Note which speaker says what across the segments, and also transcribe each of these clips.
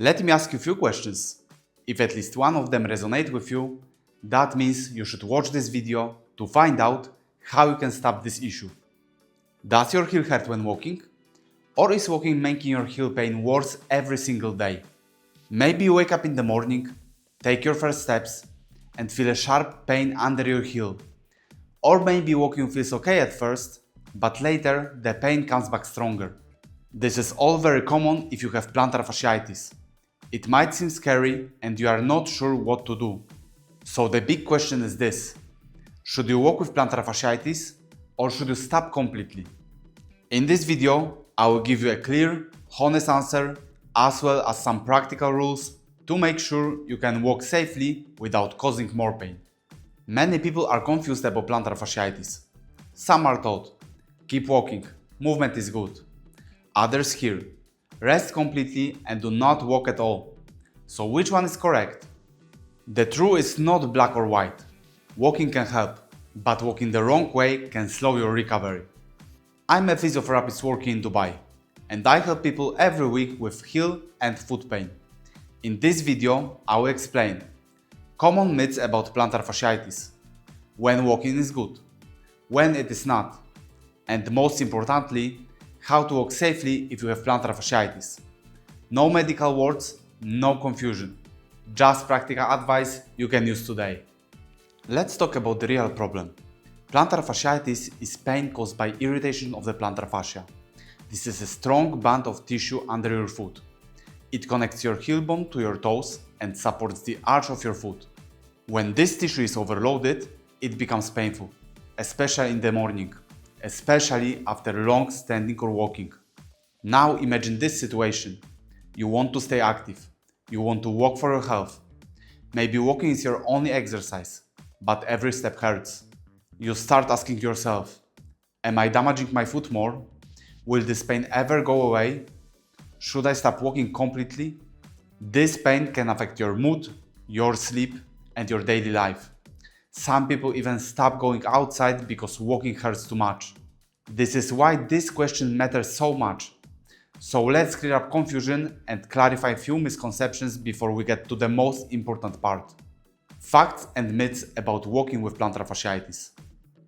Speaker 1: Let me ask you a few questions. If at least one of them resonate with you, that means you should watch this video to find out how you can stop this issue. Does your heel hurt when walking? Or is walking making your heel pain worse every single day? Maybe you wake up in the morning, take your first steps, and feel a sharp pain under your heel. Or maybe walking feels okay at first, but later the pain comes back stronger. This is all very common if you have plantar fasciitis. It might seem scary and you are not sure what to do. So the big question is this: should you walk with plantar fasciitis or should you stop completely? In this video, I will give you a clear, honest answer as well as some practical rules to make sure you can walk safely without causing more pain. Many people are confused about plantar fasciitis. Some are told, keep walking, movement is good. Others hear, rest completely and do not walk at all. So which one is correct? The truth is not black or white. Walking can help, but walking the wrong way can slow your recovery. I'm a physiotherapist working in Dubai, and I help people every week with heel and foot pain. In this video, I will explain common myths about plantar fasciitis, when walking is good, when it is not, and most importantly, how to walk safely if you have plantar fasciitis. No medical words, no confusion. Just practical advice you can use today. Let's talk about the real problem. Plantar fasciitis is pain caused by irritation of the plantar fascia. This is a strong band of tissue under your foot. It connects your heel bone to your toes and supports the arch of your foot. When this tissue is overloaded, it becomes painful, especially in the morning, especially after long standing or walking. Now imagine this situation. You want to stay active. You want to walk for your health. Maybe walking is your only exercise, but every step hurts. You start asking yourself, am I damaging my foot more? Will this pain ever go away? Should I stop walking completely? This pain can affect your mood, your sleep, and your daily life. Some people even stop going outside because walking hurts too much. This is why this question matters so much. So let's clear up confusion and clarify a few misconceptions before we get to the most important part. Facts and myths about walking with plantar fasciitis.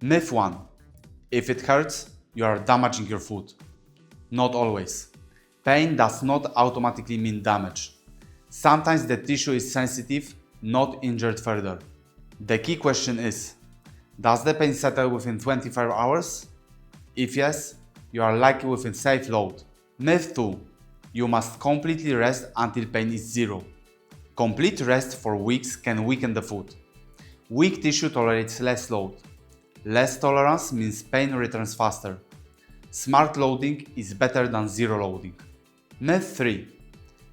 Speaker 1: Myth 1. If it hurts, you are damaging your foot. Not always. Pain does not automatically mean damage. Sometimes the tissue is sensitive, not injured further. The key question is, does the pain settle within 24 hours? If yes, you are likely within safe load. Myth 2. You must completely rest until pain is zero. Complete rest for weeks can weaken the foot. Weak tissue tolerates less load. Less tolerance means pain returns faster. Smart loading is better than zero loading. Myth 3.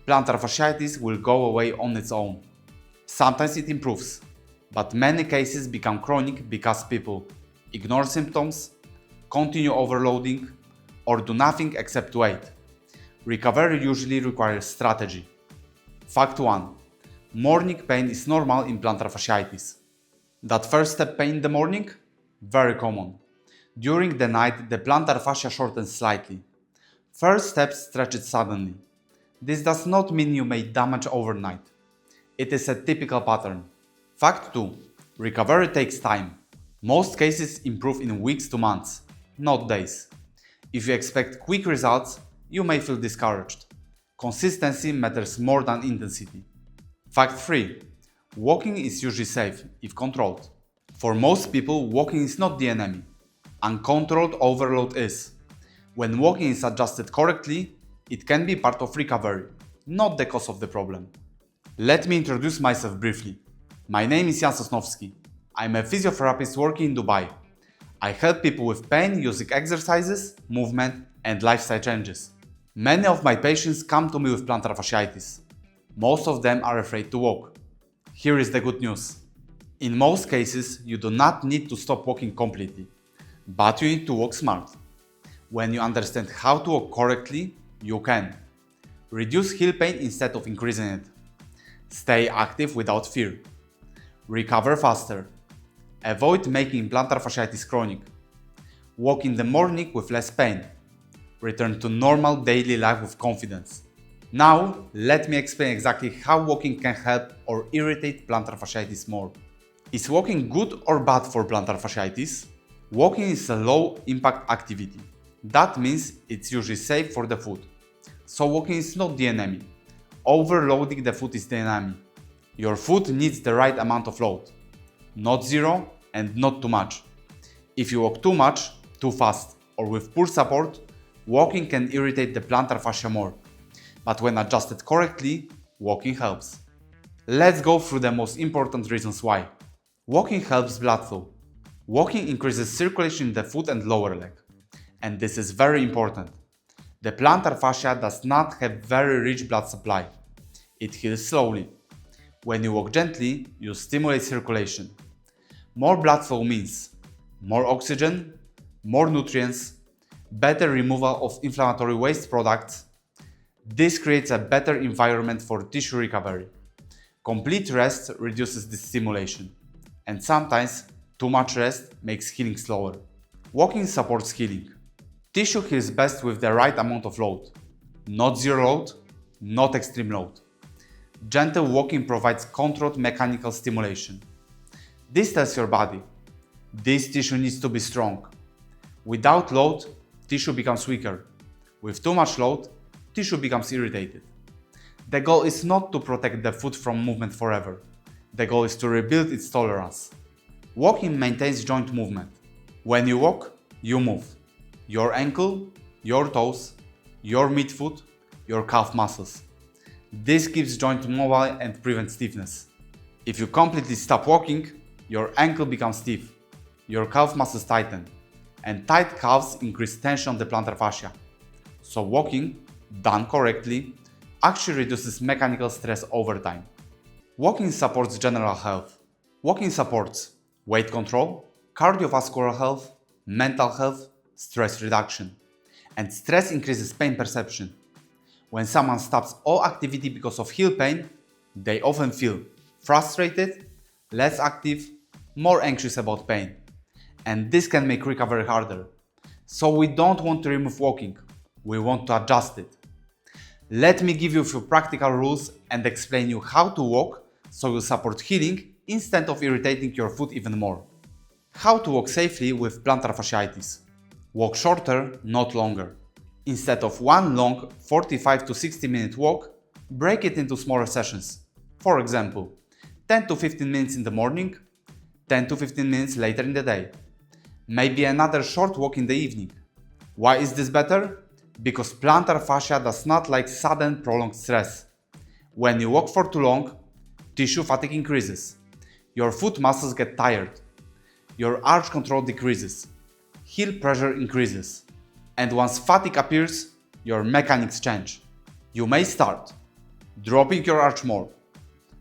Speaker 1: Plantar fasciitis will go away on its own. Sometimes it improves, but many cases become chronic because people ignore symptoms, continue overloading, or do nothing except wait. Recovery usually requires strategy. Fact 1. Morning pain is normal in plantar fasciitis. That first step pain in the morning? Very common. During the night, the plantar fascia shortens slightly. First step stretches suddenly. This does not mean you made damage overnight. It is a typical pattern. Fact 2. Recovery takes time. Most cases improve in weeks to months, not days. If you expect quick results, you may feel discouraged. Consistency matters more than intensity. Fact 3. Walking is usually safe if controlled. For most people, walking is not the enemy. Uncontrolled overload is. When walking is adjusted correctly, it can be part of recovery, not the cause of the problem. Let me introduce myself briefly. My name is Jan Sosnowski. I'm a physiotherapist working in Dubai. I help people with pain using exercises, movement, and lifestyle changes. Many of my patients come to me with plantar fasciitis. Most of them are afraid to walk. Here is the good news. In most cases, you do not need to stop walking completely, but you need to walk smart. When you understand how to walk correctly, you can reduce heel pain instead of increasing it, stay active without fear, recover faster, avoid making plantar fasciitis chronic, walk in the morning with less pain, return to normal daily life with confidence. Now, let me explain exactly how walking can help or irritate plantar fasciitis more. Is walking good or bad for plantar fasciitis? Walking is a low-impact activity. That means it's usually safe for the foot. So walking is not the enemy. Overloading the foot is the enemy. Your foot needs the right amount of load. Not zero and not too much. If you walk too much, too fast, or with poor support, walking can irritate the plantar fascia more. But when adjusted correctly, walking helps. Let's go through the most important reasons why. Walking helps blood flow. Walking increases circulation in the foot and lower leg. And this is very important. The plantar fascia does not have very rich blood supply. It heals slowly. When you walk gently, you stimulate circulation. More blood flow means more oxygen, more nutrients, better removal of inflammatory waste products. This creates a better environment for tissue recovery. Complete rest reduces this stimulation, and sometimes too much rest makes healing slower. Walking supports healing. Tissue heals best with the right amount of load. Not zero load, not extreme load. Gentle walking provides controlled mechanical stimulation. This tells your body, this tissue needs to be strong. Without load, tissue becomes weaker. With too much load, tissue becomes irritated. The goal is not to protect the foot from movement forever. The goal is to rebuild its tolerance. Walking maintains joint movement. When you walk, you move. Your ankle, your toes, your midfoot, your calf muscles. This keeps joint mobile and prevents stiffness. If you completely stop walking, your ankle becomes stiff, your calf muscles tighten, and tight calves increase tension on the plantar fascia. So walking, done correctly, actually reduces mechanical stress over time. Walking supports general health. Walking supports weight control, cardiovascular health, mental health, stress reduction. And stress increases pain perception. When someone stops all activity because of heel pain, they often feel frustrated, less active, more anxious about pain. And this can make recovery harder. So we don't want to remove walking, we want to adjust it. Let me give you a few practical rules and explain you how to walk so you support healing instead of irritating your foot even more. How to walk safely with plantar fasciitis. Walk shorter, not longer. Instead of one long 45 to 60 minute walk, break it into smaller sessions. For example, 10 to 15 minutes in the morning, 10 to 15 minutes later in the day. Maybe another short walk in the evening. Why is this better? Because plantar fascia does not like sudden prolonged stress. When you walk for too long, tissue fatigue increases. Your foot muscles get tired. Your arch control decreases. Heel pressure increases. And once fatigue appears, your mechanics change. You may start dropping your arch more,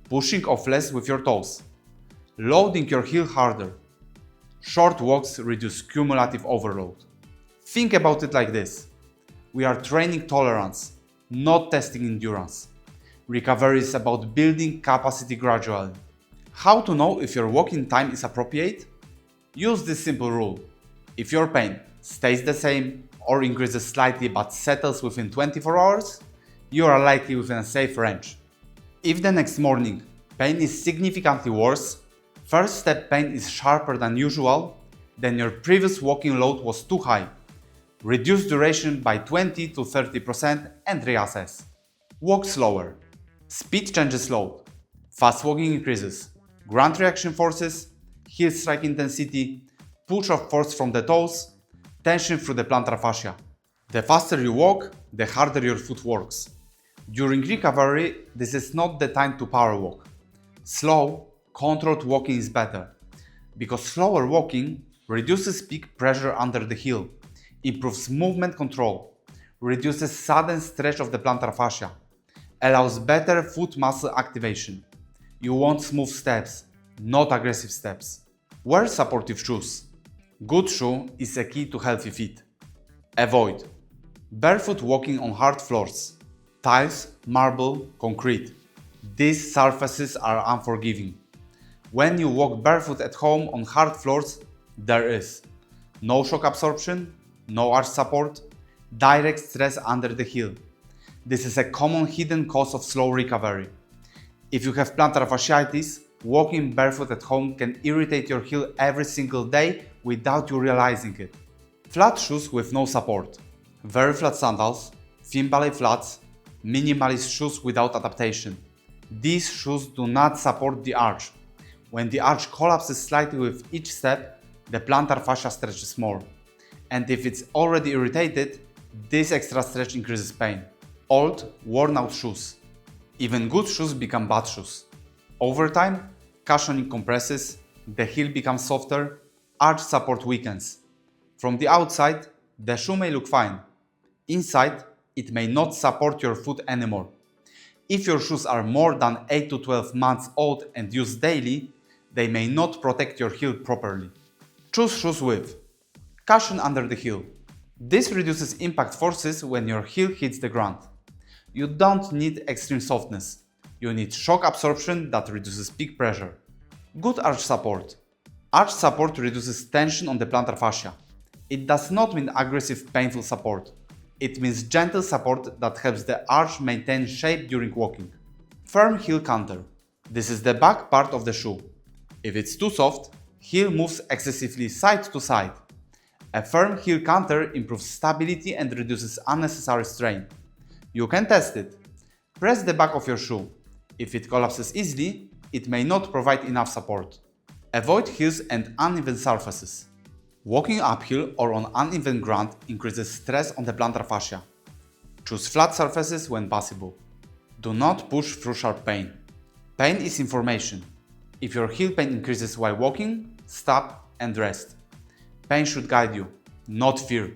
Speaker 1: pushing off less with your toes, loading your heel harder. Short walks reduce cumulative overload. Think about it like this. We are training tolerance, not testing endurance. Recovery is about building capacity gradually. How to know if your walking time is appropriate? Use this simple rule. If your pain stays the same or increases slightly but settles within 24 hours, you are likely within a safe range. If the next morning pain is significantly worse, first step pain is sharper than usual, then your previous walking load was too high. Reduce duration by 20 to 30% and reassess. Walk slower. Speed changes load. Fast walking increases ground reaction forces, heel strike intensity, push of force from the toes, tension through the plantar fascia. The faster you walk, the harder your foot works. During recovery, this is not the time to power walk. Slow, controlled walking is better, because slower walking reduces peak pressure under the heel, improves movement control, reduces sudden stretch of the plantar fascia, allows better foot muscle activation. You want smooth steps, not aggressive steps. Wear supportive shoes. Good shoe is a key to healthy feet. Avoid barefoot walking on hard floors, tiles, marble, concrete. These surfaces are unforgiving. When you walk barefoot at home on hard floors, there is no shock absorption, no arch support, direct stress under the heel. This is a common hidden cause of slow recovery. If you have plantar fasciitis, walking barefoot at home can irritate your heel every single day without you realizing it. Flat shoes with no support, very flat sandals, thin ballet flats, minimalist shoes without adaptation. These shoes do not support the arch. When the arch collapses slightly with each step, the plantar fascia stretches more. And if it's already irritated, this extra stretch increases pain. Old, worn-out shoes. Even good shoes become bad shoes. Over time, cushioning compresses, the heel becomes softer, arch support weakens. From the outside, the shoe may look fine. Inside, it may not support your foot anymore. If your shoes are more than 8 to 12 months old and used daily, they may not protect your heel properly. Choose shoes with cushion under the heel. This reduces impact forces when your heel hits the ground. You don't need extreme softness. You need shock absorption that reduces peak pressure. Good arch support. Arch support reduces tension on the plantar fascia. It does not mean aggressive, painful support. It means gentle support that helps the arch maintain shape during walking. Firm heel counter. This is the back part of the shoe. If it's too soft, heel moves excessively side to side. A firm heel counter improves stability and reduces unnecessary strain. You can test it. Press the back of your shoe. If it collapses easily, it may not provide enough support. Avoid heels and uneven surfaces. Walking uphill or on uneven ground increases stress on the plantar fascia. Choose flat surfaces when possible. Do not push through sharp pain. Pain is information. If your heel pain increases while walking, stop and rest. Pain should guide you, not fear.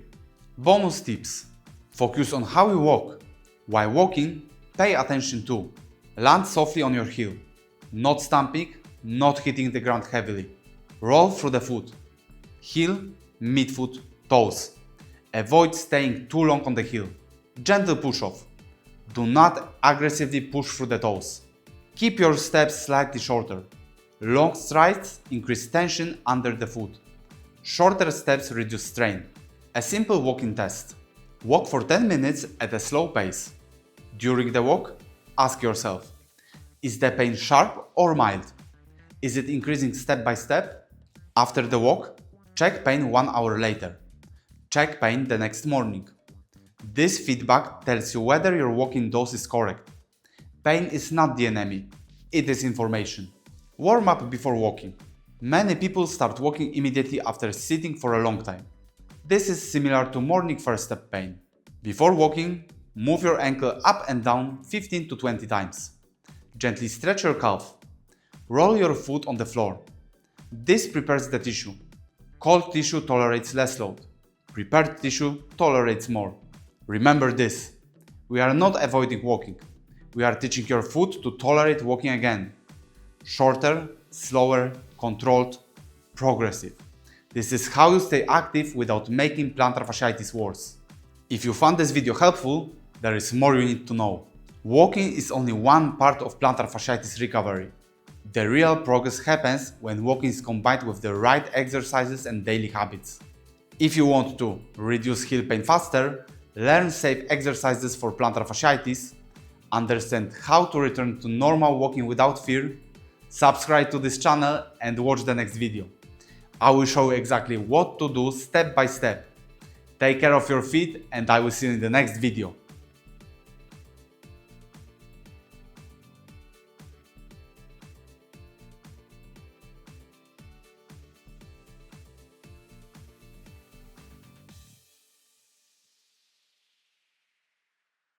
Speaker 1: Bonus tips. Focus on how you walk. While walking, pay attention to land softly on your heel. Not stamping, not hitting the ground heavily. Roll through the foot. Heel, midfoot, toes. Avoid staying too long on the heel. Gentle push-off. Do not aggressively push through the toes. Keep your steps slightly shorter. Long strides increase tension under the foot. Shorter steps reduce strain. A simple walking test. Walk for 10 minutes at a slow pace. During the walk, ask yourself, is the pain sharp or mild? Is it increasing step by step? After the walk, check pain 1 hour later. Check pain the next morning. This feedback tells you whether your walking dose is correct. Pain is not the enemy, it is information. Warm up before walking. Many people start walking immediately after sitting for a long time. This is similar to morning first step pain. Before walking, move your ankle up and down 15 to 20 times. Gently stretch your calf. Roll your foot on the floor. This prepares the tissue. Cold tissue tolerates less load. Prepared tissue tolerates more. Remember this. We are not avoiding walking. We are teaching your foot to tolerate walking again. Shorter, slower, controlled, progressive. This is how you stay active without making plantar fasciitis worse. If you found this video helpful, there is more you need to know. Walking is only one part of plantar fasciitis recovery. The real progress happens when walking is combined with the right exercises and daily habits. If you want to reduce heel pain faster, learn safe exercises for plantar fasciitis, understand how to return to normal walking without fear, subscribe to this channel and watch the next video. I will show you exactly what to do step by step. Take care of your feet and I will see you in the next video.